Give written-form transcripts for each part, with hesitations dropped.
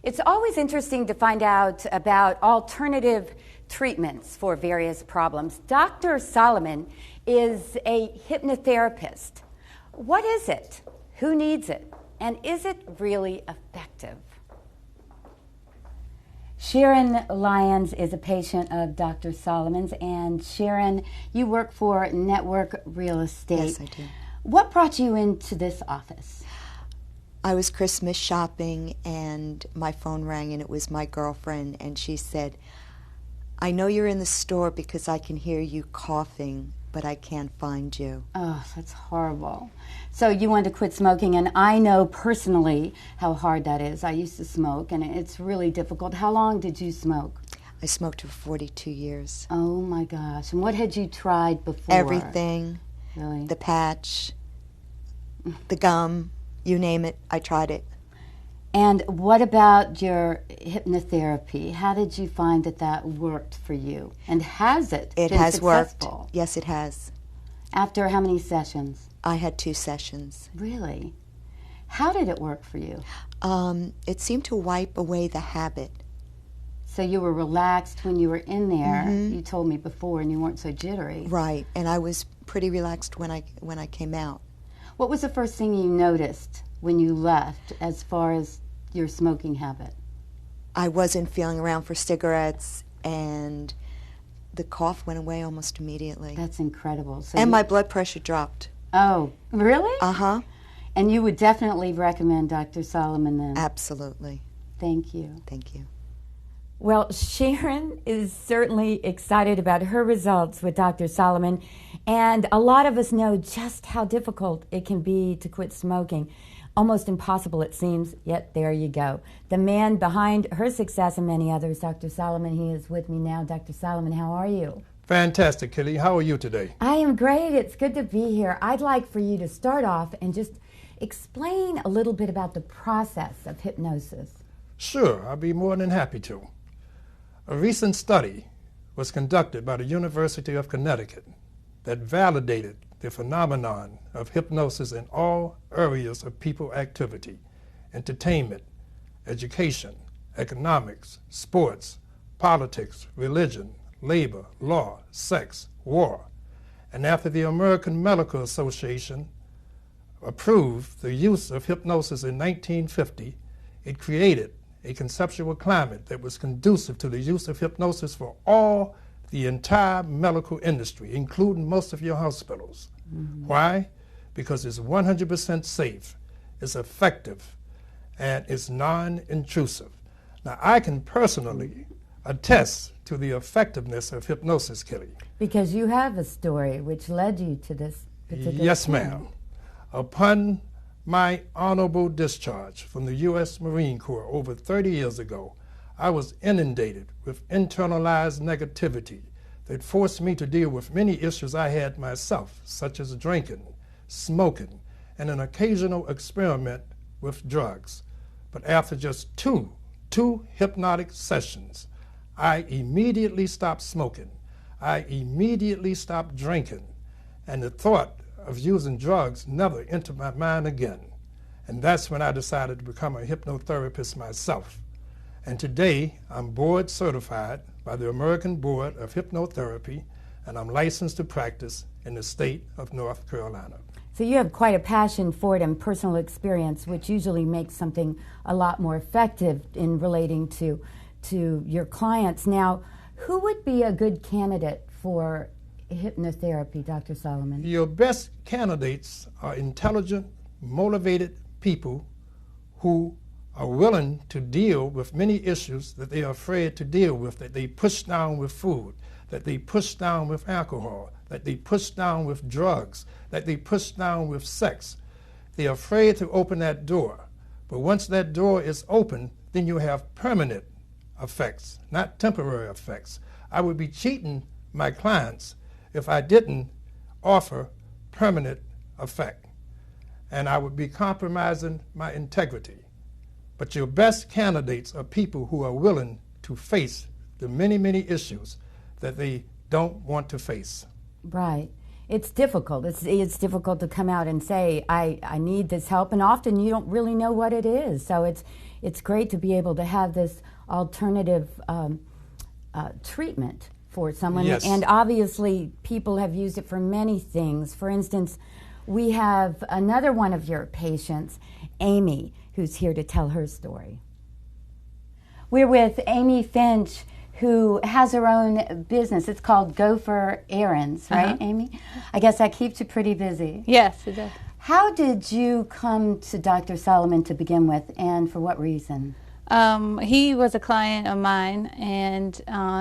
It's always interesting to find out about alternative treatments for various problems. Dr. Solomon is a hypnotherapist. What is it? Who needs it? And is it really effective? Sharon Lyons is a patient of Dr. Solomon's. And Sharon, you work for Network Real Estate. Yes, I do. What brought you into this office? I was Christmas shopping and my phone rang and it was my girlfriend and she said, I know you're in the store because I can hear you coughing, but I can't find you. Oh, that's horrible. So you wanted to quit smoking, and I know personally how hard that is. I used to smoke and it's really difficult. How long did you smoke? I smoked for 42 years. Oh my gosh. And what had you tried before? Everything. Really? The patch, the gum. You name it, I tried it. And what about your hypnotherapy? How did you find that that worked for you? And has it been has successful? Worked. Yes, it has. After how many sessions? I had 2 sessions. Really? How did it work for you? It seemed to wipe away the habit. So you were relaxed when you were in there. Mm-hmm. You told me before, and you weren't so jittery. Right, and I was pretty relaxed when I came out. What was the first thing you noticed when you left as far as your smoking habit? I wasn't feeling around for cigarettes, and the cough went away almost immediately. That's incredible. So and my blood pressure dropped. Oh, really? Uh-huh. And you would definitely recommend Dr. Solomon then? Absolutely. Thank you. Thank you. Well, Sharon is certainly excited about her results with Dr. Solomon, and a lot of us know just how difficult it can be to quit smoking. Almost impossible, it seems, yet there you go. The man behind her success and many others, Dr. Solomon, he is with me now. Dr. Solomon, how are you? Fantastic, Kitty. How are you today? I am great. It's good to be here. I'd like for you to start off and just explain a little bit about the process of hypnosis. Sure, I'll be more than happy to. A recent study was conducted by the University of Connecticut that validated the phenomenon of hypnosis in all areas of people activity: entertainment, education, economics, sports, politics, religion, labor, law, sex, war. And after the American Medical Association approved the use of hypnosis in 1950, it created a conceptual climate that was conducive to the use of hypnosis for all the entire medical industry, including most of your hospitals. Mm-hmm. Why? Because it's 100% safe, it's effective, and it's non-intrusive. Now, I can personally attest to the effectiveness of hypnosis, Kelly. Because you have a story which led you to this particular Yes, thing. ma'am. Upon my honorable discharge from the U.S. Marine Corps over 30 years ago, I was inundated with internalized negativity that forced me to deal with many issues I had myself, such as drinking, smoking, and an occasional experiment with drugs. But after just two hypnotic sessions, I immediately stopped smoking. I immediately stopped drinking, and the thought of using drugs never entered my mind again. And that's when I decided to become a hypnotherapist myself. And today, I'm board certified by the American Board of Hypnotherapy, and I'm licensed to practice in the state of North Carolina. So you have quite a passion for it and personal experience, which usually makes something a lot more effective in relating to your clients. Now, who would be a good candidate for hypnotherapy, Dr. Solomon? Your best candidates are intelligent, motivated people who are willing to deal with many issues that they are afraid to deal with, that they push down with food, that they push down with alcohol, that they push down with drugs, that they push down with sex. They are afraid to open that door. But once that door is open, then you have permanent effects, not temporary effects. I would be cheating my clients if I didn't offer permanent effect, and I would be compromising my integrity. But your best candidates are people who are willing to face the many, many issues that they don't want to face. Right. it's difficult. It's difficult to come out and say, I need this help, and often you don't really know what it is. So it's great to be able to have this alternative treatment for someone. Yes. And obviously, people have used it for many things. For instance, we have another one of your patients, Amy, who's here to tell her story. We're with Amy Finch, who has her own business. It's called Gopher Errands, right, Amy? I guess that keeps you pretty busy. Yes, it does. How did you come to Dr. Solomon to begin with, and for what reason? He was a client of mine, and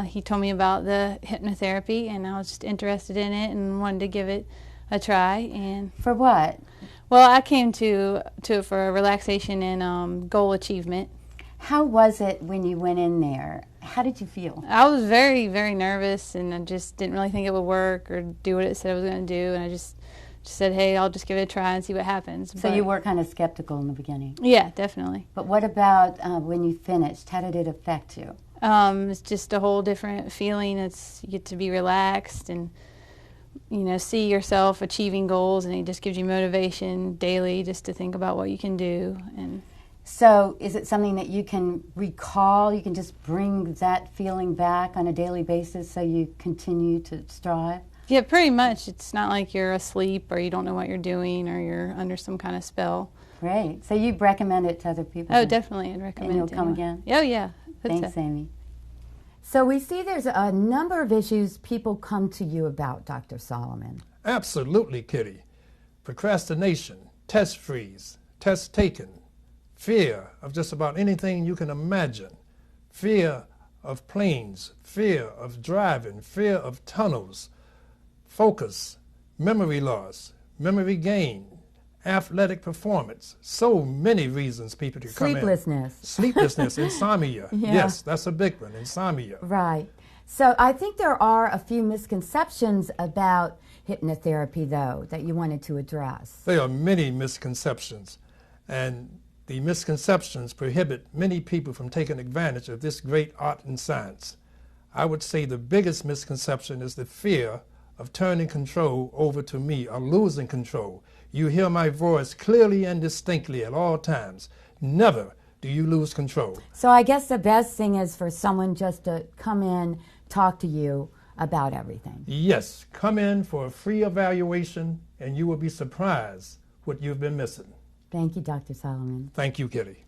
he told me about the hypnotherapy, and I was just interested in it and wanted to give it a try. And For what? well, I came to it for relaxation and goal achievement. How was it when you went in there? How did you feel? I was very, very nervous, and I just didn't really think it would work or do what it said I was going to do, and I just said, hey, I'll just give it a try and see what happens. So you were kind of skeptical in the beginning. Yeah, definitely. But what about when you finished? How did it affect you? It's just a whole different feeling. You get to be relaxed and, see yourself achieving goals, and it just gives you motivation daily just to think about what you can do. And so is it something that you can recall? You can just bring that feeling back on a daily basis so you continue to strive? yeah, pretty much. It's not like you're asleep or you don't know what you're doing or you're under some kind of spell. Great. So you recommend it to other people? Oh, definitely. I'd recommend And you'll it to come anyone. again? Oh, yeah. Thanks, Amy. So we see there's a number of issues people come to you about, Dr. Solomon. Absolutely, Kitty. Procrastination, test freeze, test taken, fear of just about anything you can imagine, fear of planes, fear of driving, fear of tunnels, focus, memory loss, memory gain, athletic performance. So many reasons people can come in. Sleeplessness. Sleeplessness, insomnia. Yeah. Yes, that's a big one, insomnia. Right. So I think there are a few misconceptions about hypnotherapy, though, that you wanted to address. There are many misconceptions, and the misconceptions prohibit many people from taking advantage of this great art and science. I would say the biggest misconception is the fear of turning control over to me or losing control. You hear my voice clearly and distinctly at all times. Never do you lose control. So I guess the best thing is for someone just to come in, talk to you about everything. Yes, come in for a free evaluation and you will be surprised what you've been missing. Thank you, Dr. Solomon. Thank you, Kitty.